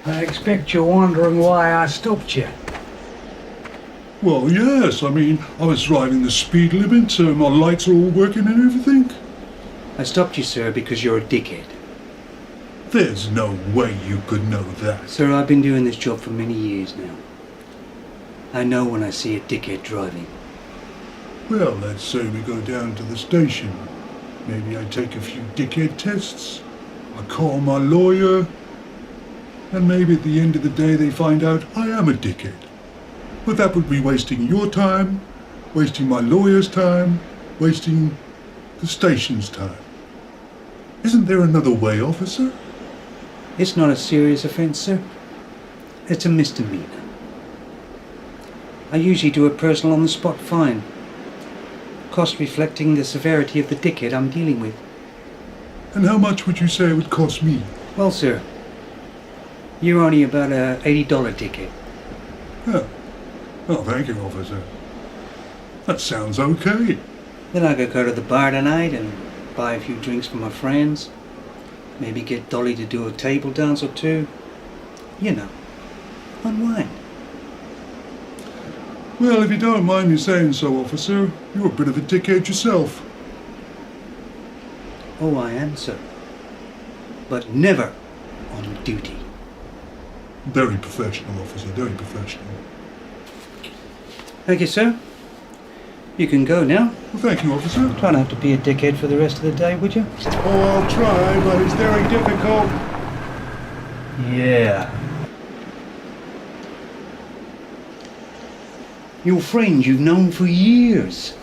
I expect you're wondering why I stopped you. Well, yes, I mean, I was driving the speed limit, so my lights are all working and everything. I stopped you, sir, because you're a dickhead. There's no way you could know that. Sir, I've been doing this job for many years now. I know when I see a dickhead driving. Well, let's say we go down to the station. Maybe I take a few dickhead tests. I call my lawyer. And maybe at the end of the day they find out I am a dickhead. But that would be wasting your time, wasting my lawyer's time, wasting the station's time. Isn't there another way, officer? It's not a serious offence, sir. It's a misdemeanor. I usually do a personal on-the-spot fine. Cost reflecting the severity of the dickhead I'm dealing with. And how much would you say it would cost me? Well, sir, you're only about a $80 dickhead. Oh. Oh, thank you, officer. That sounds okay. Then I could go to the bar tonight and buy a few drinks for my friends. Maybe get Dolly to do a table dance or two. You know, unwind. Well, if you don't mind me saying so, officer, you're a bit of a dickhead yourself. Oh, I am, sir. But never on duty. Very professional, officer, very professional. Thank you, sir. You can go now. Well, thank you, officer. Try not to be a dickhead for the rest of the day, would you? Oh, I'll try, but it's very difficult. Yeah. Your friend you've known for years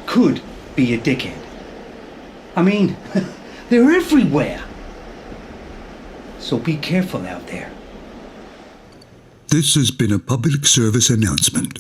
could be a dickhead. I mean, they're everywhere. So be careful out there. This has been a public service announcement.